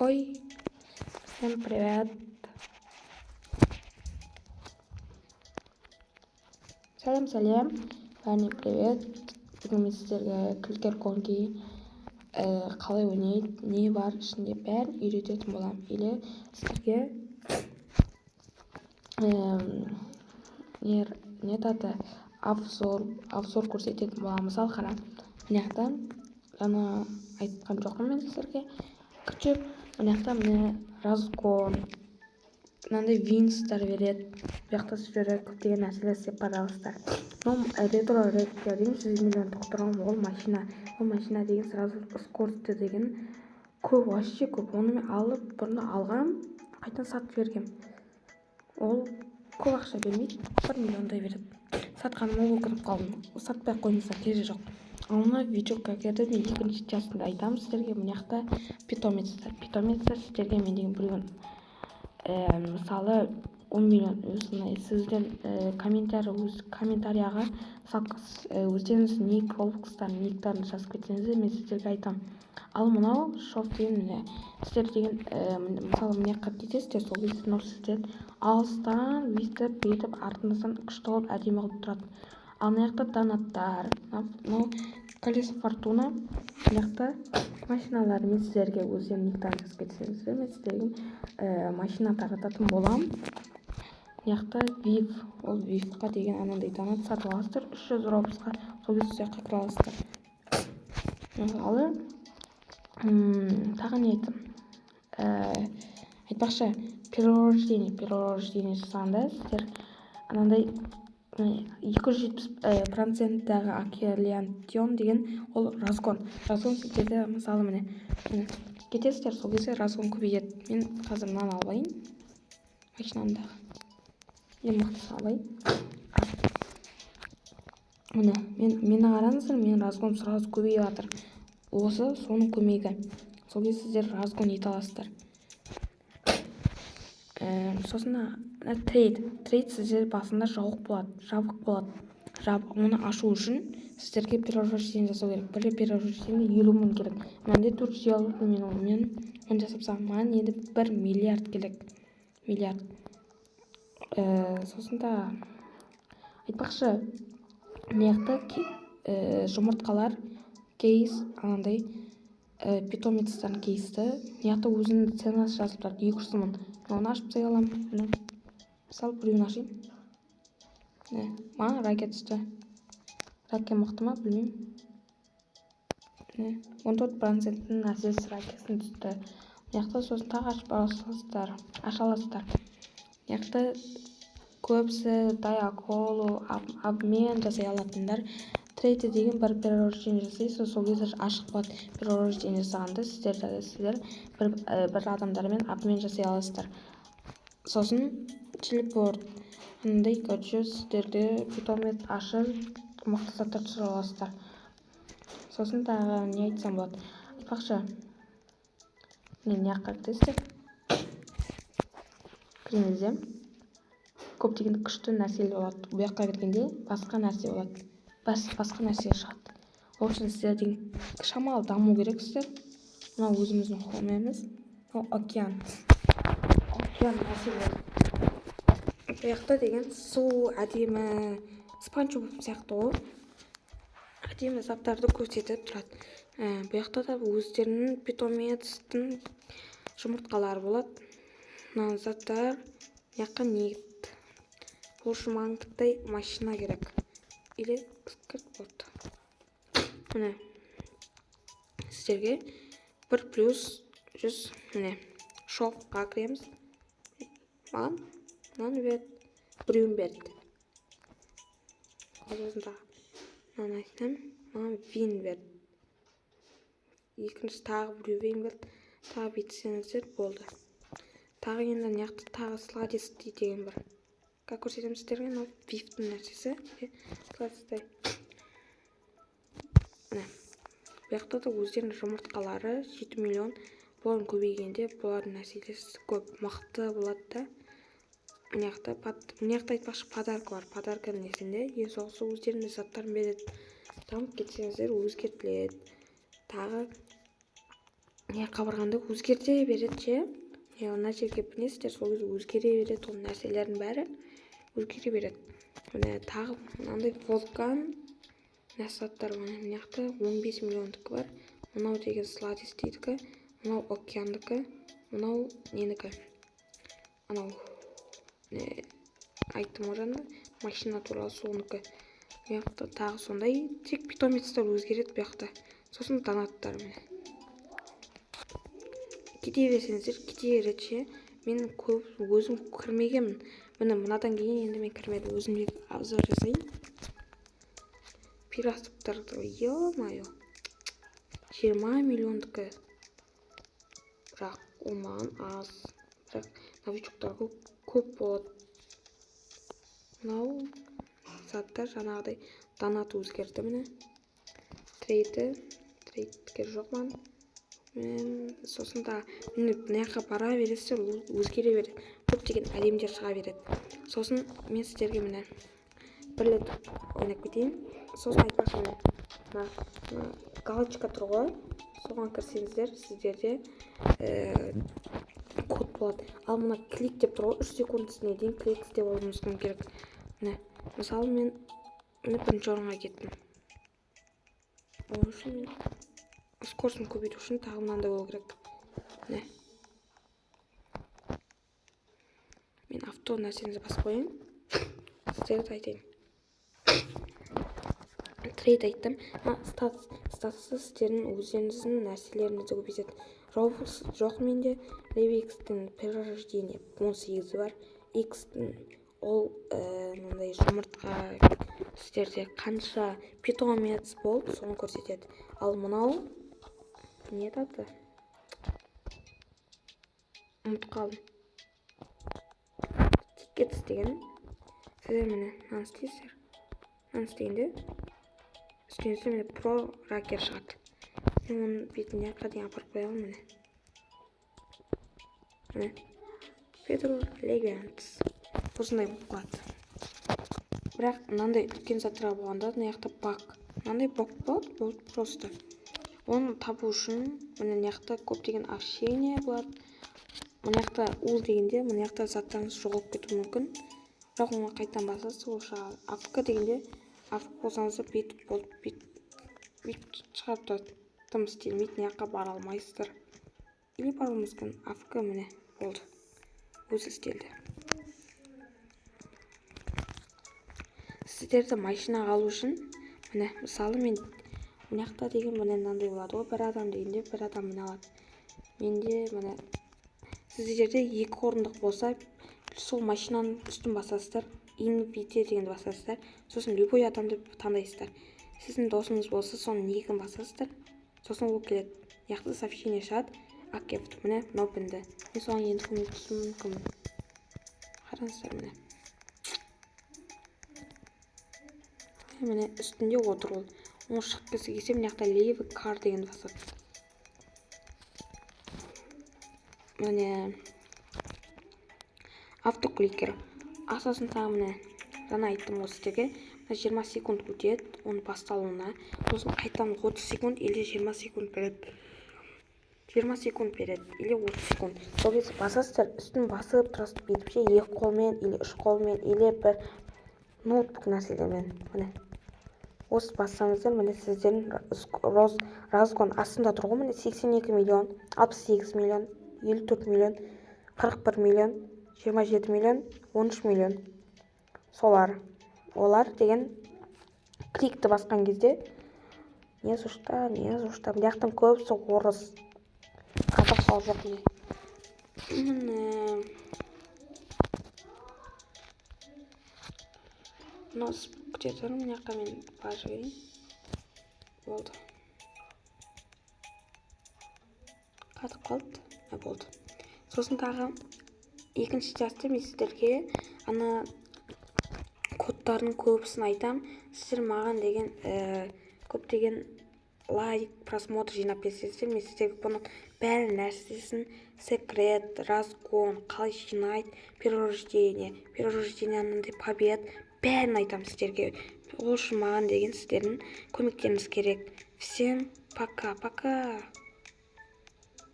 Ой, всем привет. Сәлем, бәріне привет. Бүгін мен сіздерге кликер конги қалай ойнайды, не бар ішінде бәрін үйрететін боламын. Или сіздерге не таты обзор көрсететін боламын. Мысалы қара, мына жақта жаңа айтқан жоқпын мен сіздерге. Күтіп, мына жақта міне разгон, мынандай винстар береді. Бұяқта сіздерге көптеген нәрселер істеп барасыздар. Ретро редтер деген 100 миллион тоқтырған ол машина. Ол машина деген сразу скорості деген көп, вообще көп. Оны мен алып, бұрында алғам, қайтадан сатып жібергем. Ол көп ақша бермейді, 1 миллиондай береді. Сатқаным ол өкініп қалдым. Сатпай ақ қоймаса керегі жоқ. Ал мына видеоға келді, мен екінші частында айтамын сіздерге. Мына жақта питомецтер сіздерге мен деген біреуін мысалы 10 миллион сізден комментарияға өздеріңіз ник никтарын жазып кетсеңіздер, мен сіздерге айтамын. Ал мынау шоф деген сіздер деген мысалы мына жаққа кетесіздер, сол кезде сіздер алыстан бүйтіп артыңыздан күшті қылып әдемі қылып тұрады. Ал мына жақта донаттар, мынау колесо фортуна, мына жақта машиналар. Мен сіздерге өздерінің никтарын жазып кетсеңіздер, мен сіздерге машина тарататын болам. Мына жақта вив, ол вивқа деген анандай донат сатып аласыздар, 300 робусқа, сол кезде сіздер қайтара аласыздар. Мысалы тағы не айттым? Айтпақшы, перерождение жасағанда сіздер анандай 270%-дағы акелиантион деген ол разгон сіздерде мысалы міне кетесіздер, сол кезде разгон көбейеді. Мен қазір мынаны алайын, машинамдағы ең мықтысын алайын. Міне мені қараңыздар, менің разгон сразу көбейіп жатыр. Осы соның көмегі. Сол кезде сіздер разгон ете аласыздар. Сосын трейд сіздер басында жабық болады. Оны ашу үшін сіздерге перерождение жасау керек. Бір перерождение 50 мың керек. Мәнде 400 алып, мен оны жасапсам, маған енді 1 миллиард керек. Сосын да айтпақшы, мына жақта жұмыртқалар кейс, анандай питомецтардың кейсті. Мына жақта өзінің ценасы жазып тұрады, 200 мың. Оны ашып тастай аламын. Мысалы біреуін ашайын. Маған ракет түсті. Ракет мықты ма, білмеймін. 14%-ның әсесі ракетін түсті. Мына жақта сосын тағы аша аласыздар. Мына жақта көбісі дайаколу обмен жасай алатындар. Трейді деген бір перерождение жасайсыз, сол кезде ашық болады. Перерождение жасағанда сіздер бір адамдармен обмен жасай аласыздар. Сосын телепорт, андай сіздерде питомет ашып, мықты заттар түсіре аласыздар. Сосын тағы не айтсам болады? Айтпақшы, мына жаққа кіресіздер. Кіріңіздер. Көптеген күшті нәрселер болады. Бұл жаққа кіргенде басқа нәрсе болады. Басқа нәрсе шығады. Ол үшін сіздердің шамалы даму керексіздер. Мынау өзіміздің қолымыз. Ол океан нәрселер. Бұл жақта деген су, әдемі спанч боб сияқты ғой. Әдемі заттарды көрсетіп тұрады. Бұл жақта да өздерінің питомецтің жұмыртқалары болады. Мына заттар бұл жаққа негіп. Бұл үшін маған тіпті машина керек. Или скейтборд. Міне сіздерге 1+100 міне шоққа кіреміз. Маған берді, біреуін берді. Маған айтам, маған вин берді. Екінші тағы біреу вин берді. Тағы бетсеңіздер болды. Тағы енді мына жақта тағы сладистый деген бір. Көрсетемін сіздерге, мынау вифтің нәрсесі. Сладистый. Бұл жақта да өздерінің жұмыртқалары 7 миллион. Бұлардың көбейгенде бұлардың нәрселесі көп мықты болады да. Мына жақта айтпақшы подарка бар. Подарка несінде ең соғысы өздерінің заттарын береді. Дамып кетсеңіздер өзгертіледі. Тағы қабырғаңды өзгерте береді ше. Мына жерге білесіздер, сол кезде өзгере береді, ол нәрселердің бәрі өзгере береді. Міне тағы мынандай вулкан нәрсаттар бар. Мына жақта 15 миллиондікі бар. Мынау деген сладистейдікі, мынау океандікі, мынау ненікі. Анау айттым ғой жаңа, машина туралы соныкі. Бұл жақта тағы сондай, тек питомецтер өзгереді бұл жақта. Сосын донаттар міне. Кете берсеңіздер, кете береді ше. Мен көп өзім кірмегенмін. Міне мынадан кейін енді мен кірмедім. Өзімде обзор жасайын. Пираттықтарды, ё-моё. 20 миллиондікі. Бірақ ол маған аз. Бірақ новичоктар көп болады. Мынау заттар жаңағыдай донат өзгерді міне. Трейд керек жоқ маған. Сосын да мына жаққа бара бересіздер, өзгере береді. Көптеген әлемдер шыға береді. Сосын мен сіздерге міне бір рет ойнап кетейін. Сосын айтпақшы міне галочка тұр ғой, соған кірсеңіздер сіздерде код болады. Ал мына клик деп тұр ғой, 3 секунд ішіне дейін клик істеп алуыңыз керек. Міне мысалы мен бірінші орынға кеттім. Оның үшін мен скорсын көбейту үшін тағы мынандай болу керек. Міне. Мен авто нәрсеңізді басып қойын. Сіздерді айтайын. Трейд айттым. Статусы сіздердің өздеріңіздің нәрселеріңізді көбейтеді. Roblox жоқ менде. Revix-тің перерождение 18 бар. X-тің ол мынандай жұмыртқа сіздерде қанша питомец болды, соны көрсетеді. Ал мынау не аты? Ұмытып қалдым. Тикетс деген. Сіздер міне мынаны істейсіздер. Мынаны істегенде үстіңізде міне про ракер шығады. Мен оның бетін жаққа дейін апарып қоямын міне. Міне. Pedro Legends. Осындай болады. Бірақ мынандай үлкен заттар болғанда мына жақта баг. Мынандай баг болады, бұл просто. Оны табу үшін мына жақта көптеген общение болады. Мына жақта ул дегенде мына жақта заттарыңыз жоғалып кетуі мүмкін. Бірақ оны қайтадан басасыз, ол шығады. AFK дегенде AFK болсаңыздар бүйтіп болып бүйтіп шығарып тұрады. Тым істелмейді, мына жаққа бара алмайсыздар. Или бару мүмкін. AFK міне болды. Өзі істелді. Сіздерді машинаға алу үшін міне мысалы мен мына жақта деген міне мынандай болады ғой, бір адам дегенде бір адам міне алады. Менде міне сіздерде 2 орындық болса, сол машинаның үстін басасыздар, инвите дегенді басасыздар, сосын любой адамды таңдайсыздар. Сіздің досыңыз болса, соның негін басасыздар, сосын ол келеді. Яқты сообщение шығады, аккепт, міне мынау бінді. Мен соған енді көмектесуім мүмкінмін. Қараңыздар міне. Міне үстінде отыр ол. Оны шығып келсе, мына жақта leave car дегенді басады. Міне автокликер. Асасын тағы міне жаңа айттым ғой сіздерге. 20 секунд өтеді оның басталуына. Сосын қайтадан 30 секунд или 20 секунд береді. 20 секунд береді или 30 секунд. Сол кезде басасыздар, үстін басып тұрасыз бүйтіп ше, 2 қолмен или 3 қолмен или бір ноутбук нәрселермен. Міне. Осы бассаңыздар, міне сіздердің разгон астында тұр ғой, міне 82 миллион, 68 миллион, 54 миллион, 41 миллион, 27 миллион, 13 миллион. Олар деген кликті басқан кезде не зұшта. Бұл жақтың көбісі орыс. Қазақ хал жоқ не. Мынау күте тұрмын, мына жаққа мен бара жіберейін. Болды. Қатып қалды. Болды. Сосын тағы екінші частта мен сіздерге ана кодтардың көбісін айтам. Сіздер маған деген көптеген лайк, просмотр жинап берсеңіздер, мен сіздерге бұның бәрі нәрсесін секрет, разгон, қалай жинайды, перерождение анандай побед, бәрін айтам сіздерге. Ол үшін маған деген сіздердің көмектеріңіз керек. Всем пока-пока.